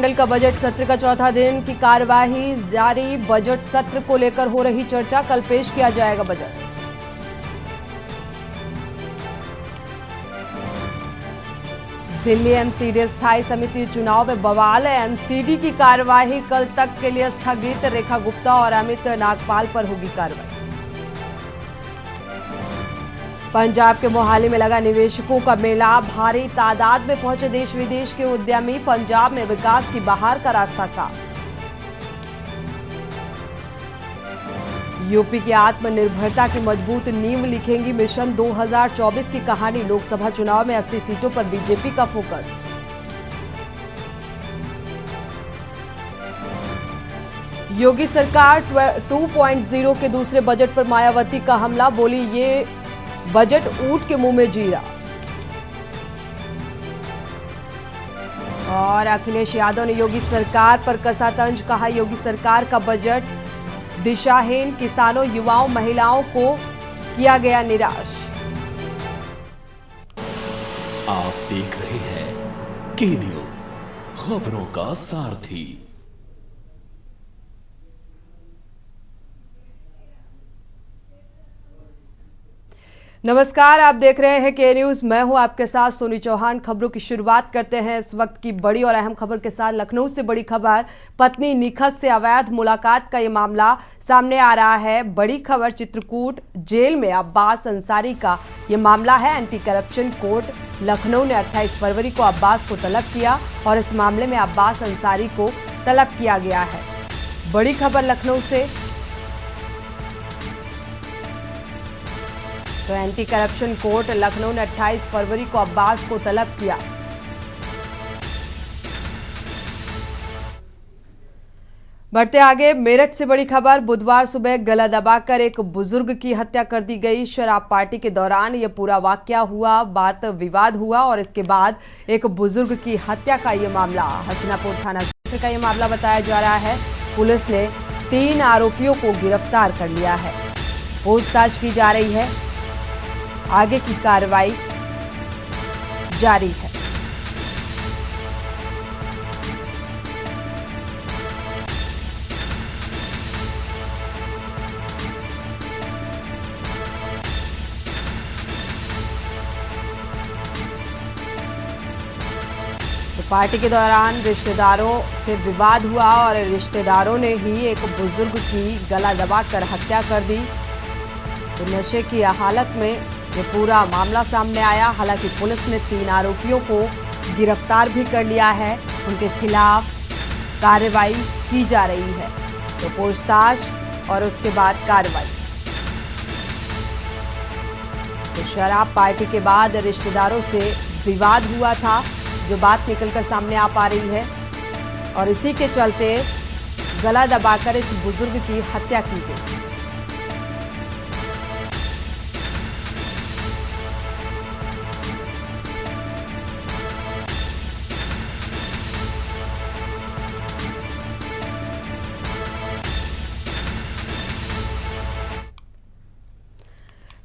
विधानमंडल का बजट सत्र का चौथा दिन की कार्यवाही जारी। बजट सत्र को लेकर हो रही चर्चा, कल पेश किया जाएगा बजट। दिल्ली एमसीडी स्थायी समिति चुनाव में बवाल है। एमसीडी की कार्यवाही कल तक के लिए स्थगित। रेखा गुप्ता और अमित नागपाल पर होगी कार्रवाई। पंजाब के मोहाली में लगा निवेशकों का मेला। भारी तादाद में पहुंचे देश विदेश के उद्यमी। पंजाब में विकास की बहार का रास्ता साफ। यूपी की आत्मनिर्भरता की मजबूत नींव लिखेंगी मिशन 2024 की कहानी। लोकसभा चुनाव में 80 सीटों पर बीजेपी का फोकस। योगी सरकार 2.0 के दूसरे बजट पर मायावती का हमला। बोली, ये बजट ऊंट के मुंह में जीरा। और अखिलेश यादव ने योगी सरकार पर कसा तंज। कहा, योगी सरकार का बजट दिशाहीन। किसानों, युवाओं, महिलाओं को किया गया निराश। आप देख रहे हैं के न्यूज, खबरों का सारथी। नमस्कार, आप देख रहे हैं के न्यूज। मैं हूं आपके साथ सोनी चौहान। खबरों की शुरुआत करते हैं इस वक्त की बड़ी और अहम खबर के साथ। लखनऊ से बड़ी खबर, पत्नी निखत से अवैध मुलाकात का ये मामला सामने आ रहा है। बड़ी खबर, चित्रकूट जेल में अब्बास अंसारी का ये मामला है। एंटी करप्शन कोर्ट लखनऊ ने 28 फरवरी को अब्बास को तलब किया और इस मामले में अब्बास अंसारी को तलब किया गया है। बड़ी खबर लखनऊ से, तो एंटी करप्शन कोर्ट लखनऊ ने 28 फरवरी को अब्बास को तलब किया। बढ़ते आगे, मेरठ से बड़ी खबर, बुधवार सुबह गला दबाकर एक बुजुर्ग की हत्या कर दी गई। शराब पार्टी के दौरान यह पूरा वाकया हुआ। बात विवाद हुआ और इसके बाद एक बुजुर्ग की हत्या का यह मामला, हसनापुर थाना क्षेत्र का यह मामला बताया जा रहा है। पुलिस ने 3 आरोपियों को गिरफ्तार कर लिया है। पूछताछ की जा रही है। आगे की कार्रवाई जारी है। तो पार्टी के दौरान रिश्तेदारों से विवाद हुआ और रिश्तेदारों ने ही एक बुजुर्ग की गला दबाकर हत्या कर दी। तो नशे की हालत में ये पूरा मामला सामने आया। हालांकि पुलिस ने 3 आरोपियों को गिरफ्तार भी कर लिया है। उनके खिलाफ कार्रवाई की जा रही है। तो पूछताछ और उसके बाद कार्रवाई। तो शराब पार्टी के बाद रिश्तेदारों से विवाद हुआ था, जो बात निकलकर सामने आ पा रही है और इसी के चलते गला दबाकर इस बुजुर्ग की हत्या की गई।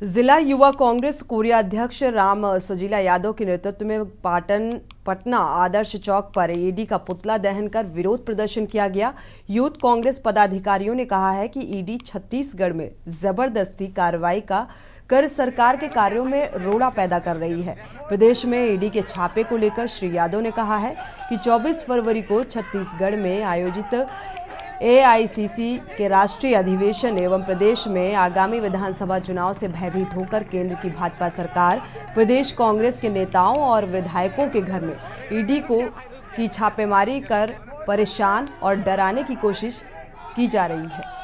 जिला युवा कांग्रेस कोरिया अध्यक्ष राम सजीला यादव के नेतृत्व में पटना आदर्श चौक पर ईडी का पुतला दहन कर विरोध प्रदर्शन किया गया। यूथ कांग्रेस पदाधिकारियों ने कहा है कि ईडी छत्तीसगढ़ में जबरदस्ती कार्रवाई का कर सरकार के कार्यों में रोड़ा पैदा कर रही है। प्रदेश में ईडी के छापे को लेकर श्री यादव ने कहा है कि 24 फरवरी को छत्तीसगढ़ में आयोजित एआईसीसी के राष्ट्रीय अधिवेशन एवं प्रदेश में आगामी विधानसभा चुनाव से भयभीत होकर केंद्र की भाजपा सरकार प्रदेश कांग्रेस के नेताओं और विधायकों के घर में ईडी की छापेमारी कर परेशान और डराने की कोशिश की जा रही है।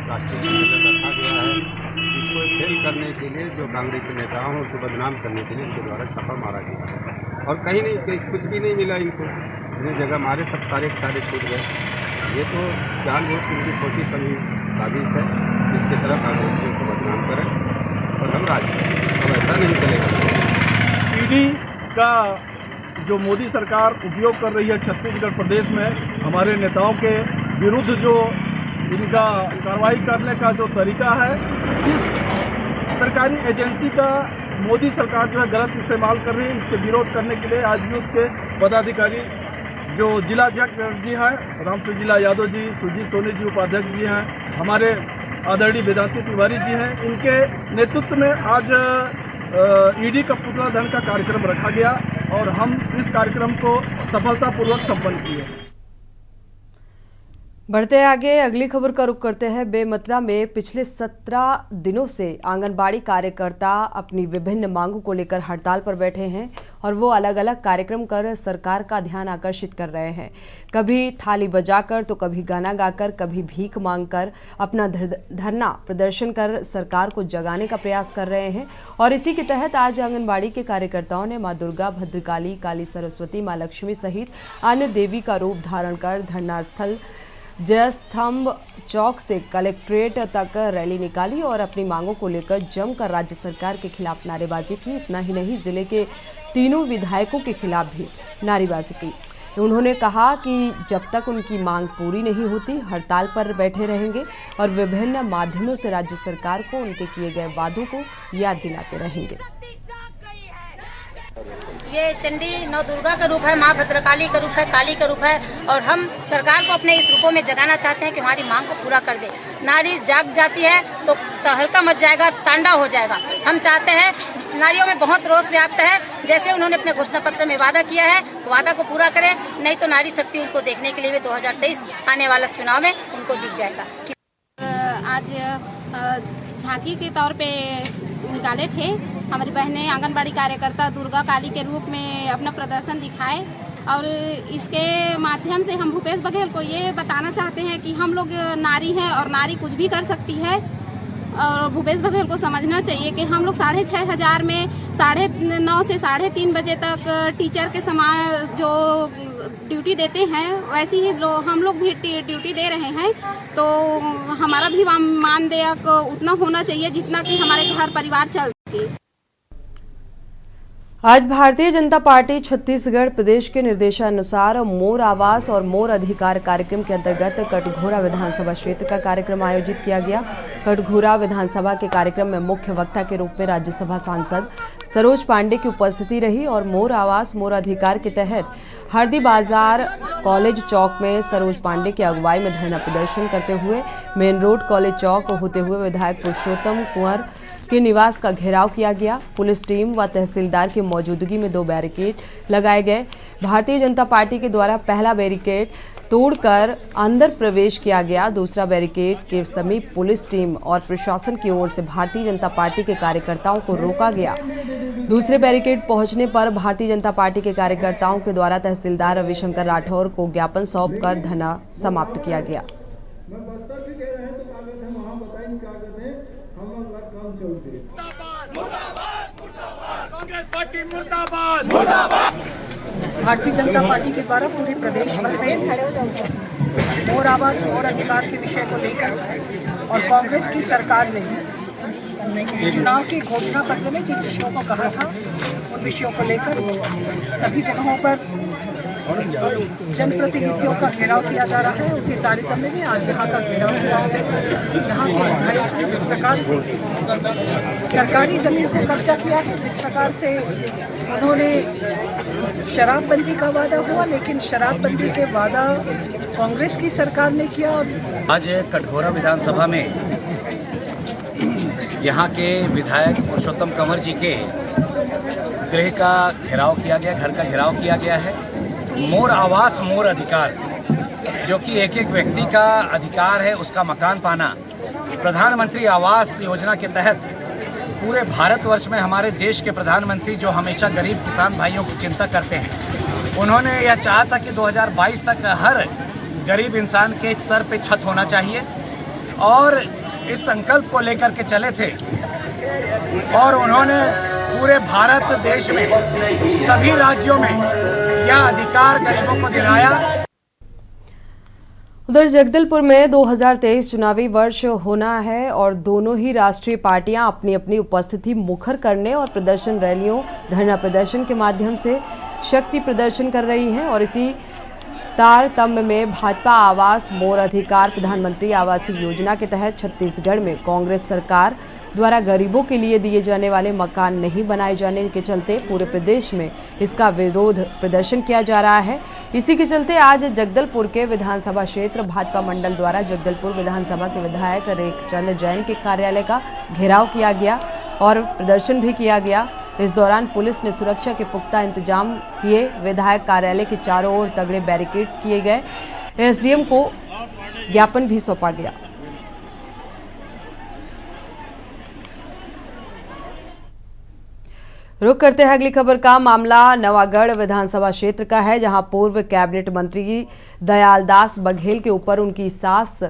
राष्ट्रीय सम्मेलन रखा गया है, इसको फेल करने के लिए जो कांग्रेसी नेता हैं उनको बदनाम करने के लिए इनके द्वारा छापा मारा गया है और कहीं नहीं, कुछ भी नहीं मिला इनको। इन्हें जगह मारे, सब सारे के सारे छूट गए। ये तो जानबूझ के उनकी सोची समझी साजिश है, इसके तरफ कांग्रेसियों को बदनाम करें और हम राज करें। अब ऐसा नहीं चलेगा। ईडी का जो मोदी सरकार उपयोग कर रही है छत्तीसगढ़ प्रदेश में हमारे नेताओं के विरुद्ध, जो इनका कार्रवाई करने का जो तरीका है, इस सरकारी एजेंसी का मोदी सरकार जो है गलत इस्तेमाल कर रही है। इसके विरोध करने के लिए आज यूथ के पदाधिकारी जो जिला अध्यक्ष जी हैं रामसिंह जिला यादव जी, सुजीत सोनी जी उपाध्यक्ष जी हैं, हमारे आदरणीय वेदांती तिवारी जी हैं, इनके नेतृत्व में आज ईडी का पुतला दहन का कार्यक्रम रखा गया और हम इस कार्यक्रम को सफलतापूर्वक संपन्न किए। बढ़ते आगे अगली खबर का रुख करते हैं। बेमतला में पिछले 17 दिनों से आंगनबाड़ी कार्यकर्ता अपनी विभिन्न मांगों को लेकर हड़ताल पर बैठे हैं और वो अलग अलग कार्यक्रम कर सरकार का ध्यान आकर्षित कर रहे हैं। कभी थाली बजाकर तो कभी गाना गाकर, कभी भीख मांगकर अपना धरना प्रदर्शन कर सरकार को जगाने का प्रयास कर रहे हैं। और इसी के तहत आज आंगनबाड़ी के कार्यकर्ताओं ने मां दुर्गा, भद्रकाली, काली सरस्वती, मां लक्ष्मी सहित अन्य देवी का रूप धारण कर धरना स्थल जयस्तंभ चौक से कलेक्ट्रेट तक रैली निकाली और अपनी मांगों को लेकर जमकर राज्य सरकार के खिलाफ नारेबाजी की। इतना ही नहीं, जिले के तीनों विधायकों के खिलाफ भी नारेबाजी की। उन्होंने कहा कि जब तक उनकी मांग पूरी नहीं होती हड़ताल पर बैठे रहेंगे और विभिन्न माध्यमों से राज्य सरकार को उनके किए गए वादों को याद दिलाते रहेंगे। ये चंडी नौ दुर्गा का रूप है, माँ भद्रकाली का रूप है, काली का रूप है और हम सरकार को अपने इस रूपों में जगाना चाहते हैं कि हमारी मांग को पूरा कर दे। नारी जाग जाती है तो हल्का मच जाएगा, तांडा हो जाएगा। हम चाहते हैं, नारियों में बहुत रोष व्याप्त है, जैसे उन्होंने अपने घोषणा पत्र में वादा किया है वादा को पूरा करें, नहीं तो नारी शक्ति उनको देखने के लिए 2023 आने वाला चुनाव में उनको दिख जाएगा। आज झांकी के तौर पे निकाले थे, हमारी बहनें आंगनबाड़ी कार्यकर्ता दुर्गा काली के रूप में अपना प्रदर्शन दिखाए और इसके माध्यम से हम भूपेश बघेल को ये बताना चाहते हैं कि हम लोग नारी हैं और नारी कुछ भी कर सकती है। और भूपेश बघेल को समझना चाहिए कि हम लोग 6,500 में 9:30 से 3:30 बजे तक टीचर के समान जो ड्यूटी देते हैं वैसी ही हम लोग भी ड्यूटी दे रहे हैं, तो हमारा भी मानदेय उतना होना चाहिए जितना कि हमारे घर परिवार चल सके। आज भारतीय जनता पार्टी छत्तीसगढ़ प्रदेश के निर्देशानुसार मोर आवास और मोर अधिकार कार्यक्रम के अंतर्गत कटघोरा विधानसभा क्षेत्र का कार्यक्रम आयोजित किया गया। कटघोरा विधानसभा के कार्यक्रम में मुख्य वक्ता के रूप में राज्यसभा सांसद सरोज पांडे की उपस्थिति रही और मोर आवास मोर अधिकार के तहत हरदी बाजार कॉलेज चौक में सरोज पांडे की अगुवाई में धरना प्रदर्शन करते हुए मेन रोड कॉलेज चौक होते हुए विधायक पुरुषोत्तम कुंवर के निवास का घेराव किया गया। पुलिस टीम व तहसीलदार की मौजूदगी में 2 बैरिकेड लगाए गए। भारतीय जनता पार्टी के द्वारा पहला बैरिकेड तोड़कर अंदर प्रवेश किया गया। दूसरा बैरिकेड के समीप पुलिस टीम और प्रशासन की ओर से भारतीय जनता पार्टी के कार्यकर्ताओं को रोका गया। दूसरे बैरिकेड पहुंचने पर भारतीय जनता पार्टी के कार्यकर्ताओं के द्वारा तहसीलदार रविशंकर राठौर को ज्ञापन सौंपकर धरना समाप्त किया गया। भारतीय जनता पार्टी के द्वारा पूरे प्रदेश भर से मोर आवास मोर अधिकार के विषय को लेकर और कांग्रेस की सरकार ने चुनाव के घोषणा पत्र में जिन विषयों को कहा था उन विषयों को लेकर सभी जगहों पर जनप्रतिनिधियों का घेराव किया जा रहा है। उसी तारतम्य में आज यहाँ का घेराव हुआ है। यहाँ के विधायक ने जिस प्रकार से सरकारी जमीन को कब्जा किया है, जिस प्रकार से उन्होंने शराबबंदी का वादा हुआ, लेकिन शराबबंदी के वादा कांग्रेस की सरकार ने किया। आज कटघोरा विधानसभा में यहाँ के विधायक पुरुषोत्तम कंवर जी के गृह का घेराव किया गया, घर का घेराव किया गया है। मोर आवास मोर अधिकार, जो कि एक एक व्यक्ति का अधिकार है उसका मकान पाना, प्रधानमंत्री आवास योजना के तहत पूरे भारतवर्ष में हमारे देश के प्रधानमंत्री जो हमेशा गरीब किसान भाइयों की चिंता करते हैं, उन्होंने यह चाहा था कि 2022 तक हर गरीब इंसान के सर पे छत होना चाहिए और इस संकल्प को लेकर के चले थे और उन्होंने पूरे भारत देश में सभी राज्यों में यह अधिकार गरीबों को दिलाया। उधर जगदलपुर में 2023 चुनावी वर्ष होना है और दोनों ही राष्ट्रीय पार्टियां अपनी अपनी उपस्थिति मुखर करने और प्रदर्शन रैलियों धरना प्रदर्शन के माध्यम से शक्ति प्रदर्शन कर रही हैं और इसी तारतम्य में भाजपा आवास मोर अधिकार प्रधानमंत्री आवास योजना के तहत छत्तीसगढ़ में कांग्रेस सरकार द्वारा गरीबों के लिए दिए जाने वाले मकान नहीं बनाए जाने के चलते पूरे प्रदेश में इसका विरोध प्रदर्शन किया जा रहा है। इसी के चलते आज जगदलपुर के विधानसभा क्षेत्र भाजपा मंडल द्वारा जगदलपुर विधानसभा के विधायक रेखचंद जैन के कार्यालय का घेराव किया गया और प्रदर्शन भी किया गया। इस दौरान पुलिस ने सुरक्षा के पुख्ता इंतजाम किए। विधायक कार्यालय के चारों ओर तगड़े बैरिकेड्स किए गए। एसडीएम को ज्ञापन भी सौंपा गया। रुक करते हैं अगली खबर का। मामला नवागढ़ विधानसभा क्षेत्र का है, जहां पूर्व कैबिनेट मंत्री दयालदास बघेल के ऊपर उनकी सास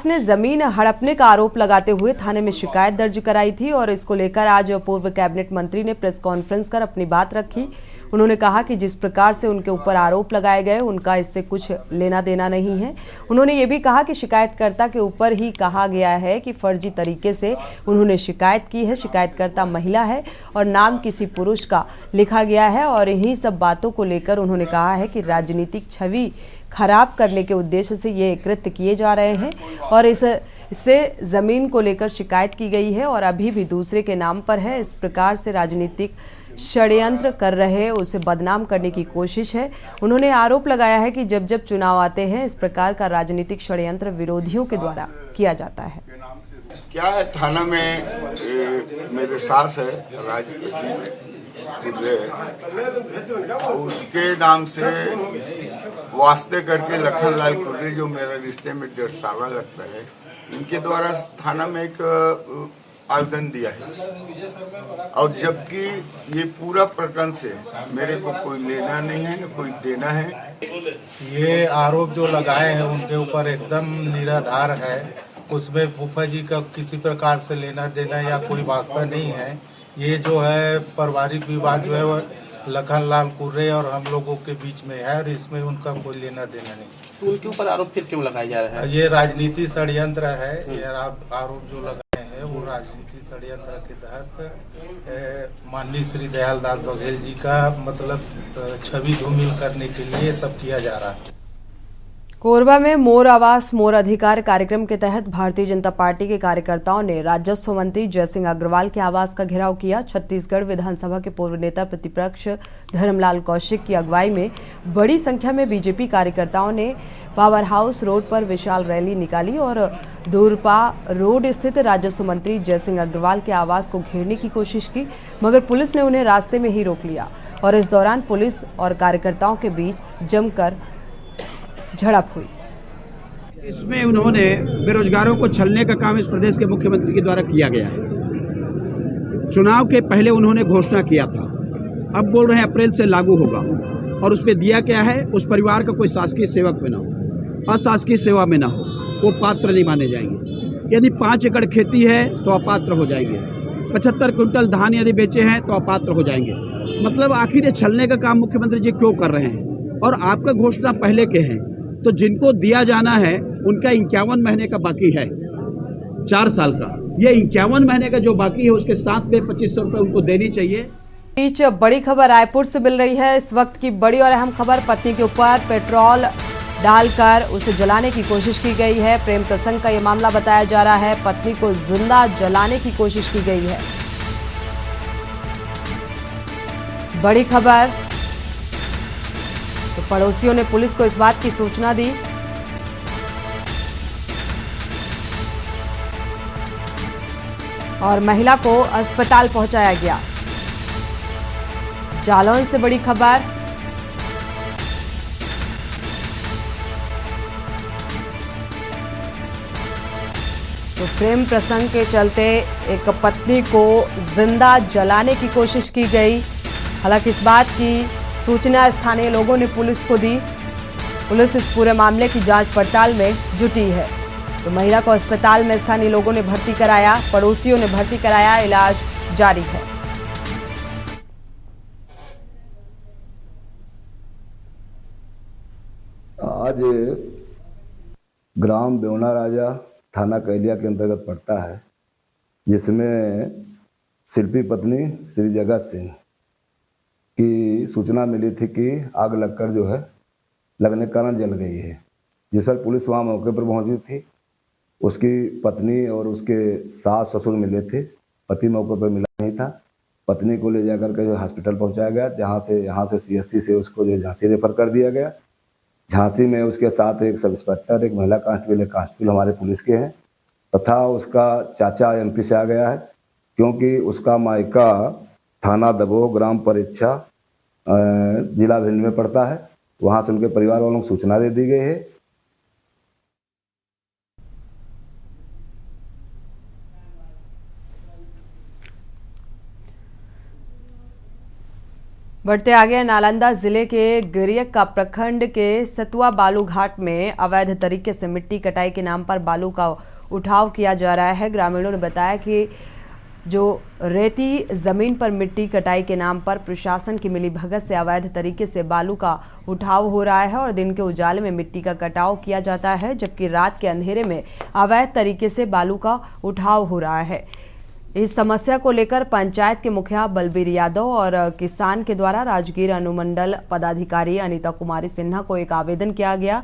ने जमीन हड़पने का आरोप लगाते हुए थाने में शिकायत दर्ज कराई थी और इसको लेकर आज पूर्व कैबिनेट मंत्री ने प्रेस कॉन्फ्रेंस कर अपनी बात रखी। उन्होंने कहा कि जिस प्रकार से उनके ऊपर आरोप लगाए गए उनका इससे कुछ लेना देना नहीं है। उन्होंने ये भी कहा कि शिकायतकर्ता के ऊपर ही कहा गया है कि फर्जी तरीके से उन्होंने शिकायत की है। शिकायतकर्ता महिला है और नाम किसी पुरुष का लिखा गया है और इन्हीं सब बातों को लेकर उन्होंने कहा है कि राजनीतिक छवि खराब करने के उद्देश्य से ये कृत्य किए जा रहे हैं और इससे ज़मीन को लेकर शिकायत की गई है और अभी भी दूसरे के नाम पर है। इस प्रकार से राजनीतिक षड्यंत्र कर रहे उसे बदनाम करने की कोशिश है। उन्होंने आरोप लगाया है कि जब जब चुनाव आते हैं इस प्रकार का राजनीतिक षड्यंत्र विरोधियों के द्वारा किया जाता है। क्या है, थाना में मेरे सास है उसके नाम से वास्ते करके लखनलाल कुर्रे, जो मेरा रिश्ते में 1.5 साल लगता है, इनके द्वारा थाना में एक आवेदन दिया है और जबकि ये पूरा प्रकरण से मेरे को कोई लेना नहीं है न कोई देना है। ये आरोप जो लगाए हैं उनके ऊपर एकदम निराधार है। उसमें फूफा जी का किसी प्रकार से लेना देना या कोई वास्ता नहीं है। ये जो है पारिवारिक विवाद जो है वो लखनलाल कुर्रे और हम लोगों के बीच में है और इसमें उनका कोई लेना देना नहीं। तो उनके ऊपर आरोप फिर क्यों लगाया जा रहा है? ये राजनीति षड्यंत्र है। ये आरोप जो लगाए हैं वो राजनीति षड्यंत्र के तहत माननीय श्री दयालदास बघेल जी का मतलब छवि धूमिल करने के लिए सब किया जा रहा है। कोरबा में मोर आवास मोर अधिकार कार्यक्रम के तहत भारतीय जनता पार्टी के कार्यकर्ताओं ने राजस्व मंत्री जयसिंह अग्रवाल के आवास का घेराव किया। छत्तीसगढ़ विधानसभा के पूर्व नेता प्रतिपक्ष धर्मलाल कौशिक की अगुवाई में बड़ी संख्या में बीजेपी कार्यकर्ताओं ने पावर हाउस रोड पर विशाल रैली निकाली और दूरपा रोड स्थित राजस्व मंत्री जयसिंह अग्रवाल के आवास को घेरने की कोशिश की, मगर पुलिस ने उन्हें रास्ते में ही रोक लिया और इस दौरान पुलिस और कार्यकर्ताओं के बीच जमकर झड़प हुई। इसमें उन्होंने बेरोजगारों को छलने का काम इस प्रदेश के मुख्यमंत्री के द्वारा किया गया है। चुनाव के पहले उन्होंने घोषणा किया था, अब बोल रहे हैं अप्रैल से लागू होगा और उस पर दिया क्या है, उस परिवार का कोई शासकीय सेवक में ना हो, अशासकीय सेवा में ना हो, वो पात्र नहीं माने जाएंगे। यदि 5 एकड़ खेती है तो अपात्र हो जाएंगे, 75 क्विंटल धान यदि बेचे हैं तो अपात्र हो जाएंगे। मतलब आखिर ये छलने का काम मुख्यमंत्री जी क्यों कर रहे हैं? और आपका घोषणा पहले के हैं तो जिनको दिया जाना है उनका 51 महीने का बाकी है, 4 साल का। ये 51 महीने का जो बाकी है उसके साथ में 2500 रुपये उनको देनी चाहिए। बीच बड़ी खबर रायपुर से मिल रही है। इस वक्त की बड़ी और अहम खबर, पत्नी के ऊपर पेट्रोल डालकर उसे जलाने की कोशिश की गई है। प्रेम प्रसंग का ये मामला बताया जा रहा है। पत्नी को जिंदा जलाने की कोशिश की गई है। बड़ी खबर, तो पड़ोसियों ने पुलिस को इस बात की सूचना दी। और महिला को अस्पताल पहुंचाया गया। जालौन से बड़ी खबर, तो प्रेम प्रसंग के चलते एक पत्नी को जिंदा जलाने की कोशिश की गई। हालांकि इस बात की सूचना स्थानीय लोगों ने पुलिस को दी। पुलिस इस पूरे मामले की जांच पड़ताल में जुटी है। तो महिला को अस्पताल में स्थानीय लोगों ने भर्ती कराया, पड़ोसियों ने भर्ती कराया, इलाज जारी है। आज ग्राम बेवना राजा थाना कैलिया के अंतर्गत पड़ता है, जिसमें शिल्पी पत्नी श्री जगत सिंह कि सूचना मिली थी कि आग लगकर जो है लगने के कारण जल गई है। जिस पर पुलिस वहाँ मौके पर पहुंची थी, उसकी पत्नी और उसके सास ससुर मिले थे। पति मौके पर मिला नहीं था। पत्नी को ले जाकर के जो हॉस्पिटल पहुंचाया गया, जहां से यहाँ से CSC से उसको जो झांसी रेफर कर दिया गया। झांसी में उसके साथ एक सब इंस्पेक्टर, एक महिला कांस्टेबल, एक कांस्टेबल हमारे पुलिस के हैं तथा उसका चाचा MP से आ गया है, क्योंकि उसका मायका थाना दबोह, ग्राम परीक्षा, जिला भिंड में पड़ता है। वहाँ से उनके परिवार वालों को सूचना दे दी गई है। बढ़ते आगे, नालंदा जिले के गिरियक का प्रखंड के सतुआ बालू घाट में अवैध तरीके से मिट्टी कटाई के नाम पर बालू का उठाव किया जा रहा है। ग्रामीणों ने बताया कि जो रेती जमीन पर मिट्टी कटाई के नाम पर प्रशासन की मिलीभगत से अवैध तरीके से बालू का उठाव हो रहा है और दिन के उजाले में मिट्टी का कटाव किया जाता है, जबकि रात के अंधेरे में अवैध तरीके से बालू का उठाव हो रहा है। इस समस्या को लेकर पंचायत के मुखिया बलबीर यादव और किसान के द्वारा राजगीर अनुमंडल पदाधिकारी अनीता कुमारी सिन्हा को एक आवेदन किया गया।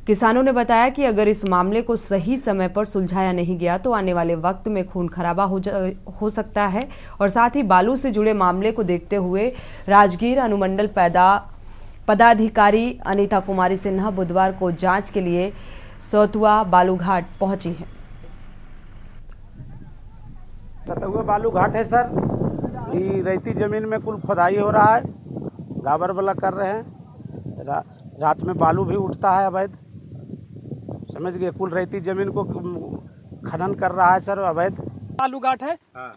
किसानों ने बताया कि अगर इस मामले को सही समय पर सुलझाया नहीं गया तो आने वाले वक्त में खून खराबा हो सकता है और साथ ही बालू से जुड़े मामले को देखते हुए राजगीर अनुमंडल पदाधिकारी अनीता कुमारी सिन्हा बुधवार को जांच के लिए सतुआ बालूघाट पहुंची हैं। सतुआ बालू घाट है सर, ये रेती जमीन में कुल खुदाई हो रहा है, गाबर वाला कर रहे हैं। रात में बालू भी उठता है अवैध, समझ गए। कुल रेती जमीन को खनन कर रहा है सर अवैध। बालू घाट है,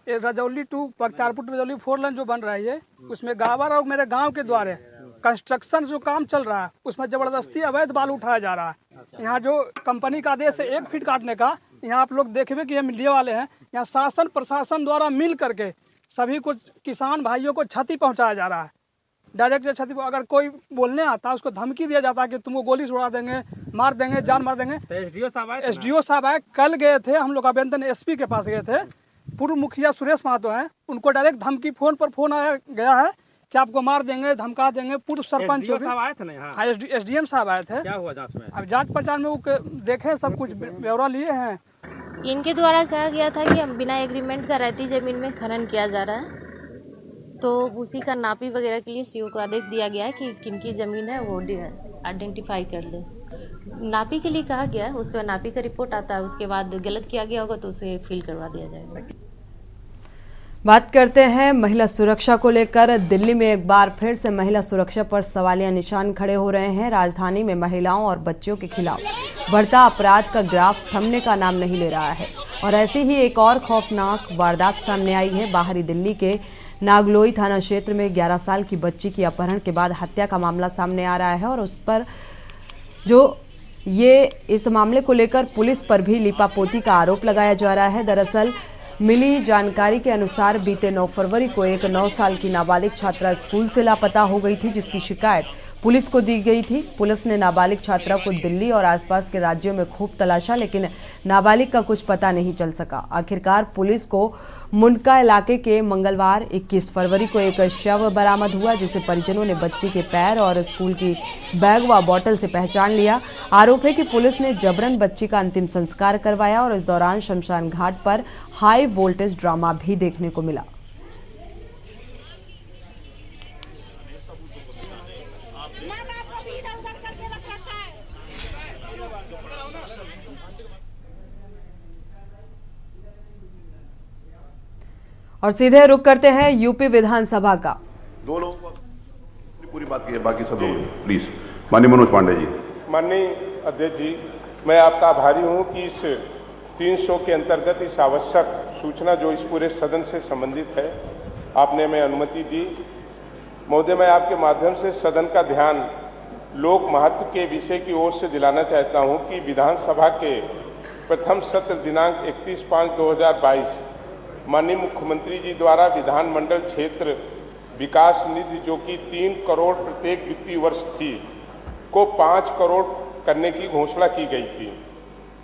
ये रजौली टू बख्तियारपुर रजौली 4 लेन जो बन रही है, उसमें गाबर और मेरे गांव के द्वारा कंस्ट्रक्शन जो काम चल रहा है उसमें जबरदस्ती अवैध बालू उठाया जा रहा है। यहाँ जो कंपनी का आदेश है 1 फीट काटने का, यहाँ आप लोग देखेंगे कि ये मीडिया वाले हैं, यहाँ शासन प्रशासन द्वारा मिल करके सभी को किसान भाइयों को क्षति पहुंचाया जा रहा है। डायरेक्ट क्षति, अगर कोई बोलने आता है उसको धमकी दिया जाता है कि तुमको गोली उड़ा देंगे, मार देंगे, जान मार देंगे। SDO साहब आए, कल गए थे हम लोग आवेदन SP के पास गए थे, पूर्व मुखिया सुरेश महतो हैं, उनको डायरेक्ट धमकी फोन पर फोन आया गया है कि आपको मार देंगे, धमका देंगे। पूर्व सरपंच साहब आए थे ना, हाँ SDM साहब आए थे। क्या हुआ जांच में? अब जांच पड़ताल में वो देखे, सब कुछ ब्यौरा लिए हैं। इनके द्वारा कहा गया था कि हम बिना एग्रीमेंट का रेती जमीन में खनन किया जा रहा है, तो उसी का नापी वगैरह के लिए CO को आदेश दिया गया है कि किनकी ज़मीन है वो आइडेंटिफाई कर ले। नापी के लिए कहा गया है, उसके बाद नापी का रिपोर्ट आता है, उसके बाद गलत किया गया होगा तो उसे फिल करवा दिया जाएगा। बात करते हैं महिला सुरक्षा को लेकर। दिल्ली में एक बार फिर से महिला सुरक्षा पर सवालिया निशान खड़े हो रहे हैं। राजधानी में महिलाओं और बच्चियों के खिलाफ बढ़ता अपराध का ग्राफ थमने का नाम नहीं ले रहा है और ऐसी ही एक और खौफनाक वारदात सामने आई है। बाहरी दिल्ली के नागलोई थाना क्षेत्र में 11 साल की बच्ची की अपहरण के बाद हत्या का मामला सामने आ रहा है और उस पर इस मामले को लेकर पुलिस पर भी लीपापोती का आरोप लगाया जा रहा है। दरअसल मिली जानकारी के अनुसार बीते 9 फरवरी को एक 9 साल की नाबालिग छात्रा स्कूल से लापता हो गई थी, जिसकी शिकायत पुलिस को दी गई थी। पुलिस ने नाबालिग छात्रा को दिल्ली और आसपास के राज्यों में खूब तलाशा, लेकिन नाबालिग का कुछ पता नहीं चल सका। आखिरकार पुलिस को मुंडका इलाके के मंगलवार 21 फरवरी को एक शव बरामद हुआ, जिसे परिजनों ने बच्ची के पैर और स्कूल की बैग व बॉटल से पहचान लिया। आरोप है कि पुलिस ने जबरन बच्ची का अंतिम संस्कार करवाया और इस दौरान शमशान घाट पर हाई वोल्टेज ड्रामा भी देखने को मिला। और सीधे रुक करते हैं यूपी विधानसभा का। 2 लोगों को पूरी बात की है, बाकी सब लोग प्लीज। माननीय मनोज पांडे जी। माननीय अध्यक्ष जी, मैं आपका आभारी हूं कि इस 300 के अंतर्गत इस आवश्यक सूचना जो इस पूरे सदन से संबंधित है, आपने हमें अनुमति दी। महोदय, मैं आपके माध्यम से सदन का ध्यान लोक महत्व के विषय की ओर से दिलाना चाहता हूं कि विधानसभा के प्रथम सत्र दिनांक 31/5/2022 माननीय मुख्यमंत्री जी द्वारा विधानमंडल क्षेत्र विकास निधि, जो कि 3 करोड़ प्रत्येक वित्तीय वर्ष थी, को 5 करोड़ करने की घोषणा की गई थी,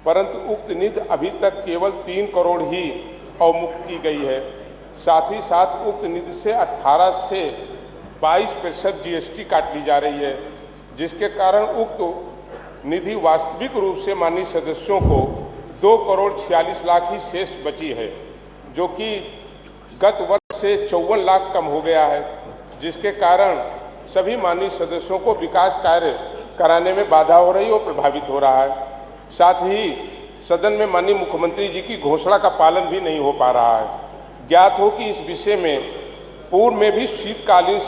परंतु उक्त निधि अभी तक केवल 3 करोड़ ही अवमुक्त की गई है। साथ ही साथ उक्त निधि से 18 से 22% जीएसटी काट ली जा रही है, जिसके कारण उक्त निधि वास्तविक रूप से माननीय सदस्यों को 2,46,00,000 ही शेष बची है, जो कि गत वर्ष से 54 लाख कम हो गया है, जिसके कारण सभी माननीय सदस्यों को विकास कार्य कराने में बाधा हो रही और प्रभावित हो रहा है। साथ ही सदन में माननीय मुख्यमंत्री जी की घोषणा का पालन भी नहीं हो पा रहा है। ज्ञात हो कि इस विषय में पूर्व में भी शीतकालीन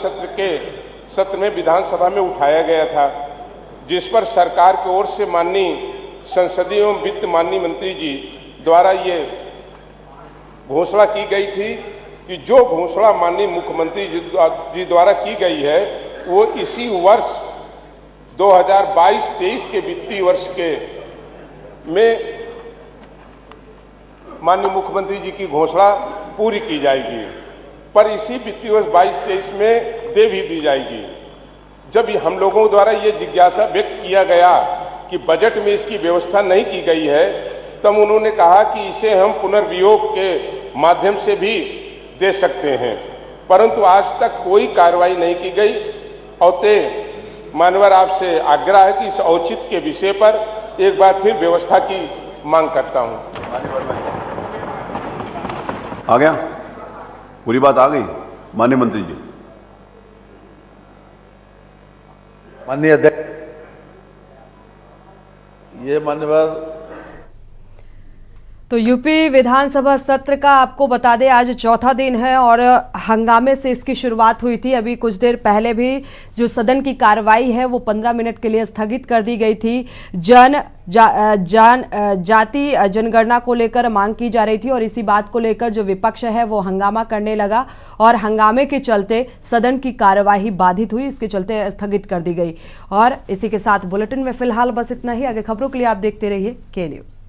सत्र में विधानसभा में उठाया गया था, जिस पर सरकार की ओर से माननीय संसदीय एवं वित्त माननीय मंत्री जी द्वारा ये घोषणा की गई थी कि जो घोषणा माननीय मुख्यमंत्री जी द्वारा की गई है वो इसी वर्ष 2022-23 के वित्तीय वर्ष के में माननीय मुख्यमंत्री जी की घोषणा पूरी की जाएगी, पर इसी वित्तीय वर्ष 22-23 में दे भी दी जाएगी। जब हम लोगों द्वारा ये जिज्ञासा व्यक्त किया गया कि बजट में इसकी व्यवस्था नहीं की गई है, तब उन्होंने कहा कि इसे हम पुनर्वियोग के माध्यम से भी दे सकते हैं, परंतु आज तक कोई कार्रवाई नहीं की गई। और मानवर आपसे आग्रह है कि इस औचित्य के विषय पर एक बार फिर व्यवस्था की मांग करता हूं। आ गया, पूरी बात आ गई माननीय मंत्री जी। माननीय अध्यक्ष, ये मान्यवर तो यूपी विधानसभा सत्र का आपको बता दें आज चौथा दिन है और हंगामे से इसकी शुरुआत हुई थी। अभी कुछ देर पहले भी जो सदन की कार्रवाई है वो 15 मिनट के लिए स्थगित कर दी गई थी। जाति जनगणना को लेकर मांग की जा रही थी और इसी बात को लेकर जो विपक्ष है वो हंगामा करने लगा और हंगामे के चलते सदन की कार्यवाही बाधित हुई, इसके चलते स्थगित कर दी गई। और इसी के साथ बुलेटिन में फिलहाल बस इतना ही। आगे खबरों के लिए आप देखते रहिए के न्यूज़।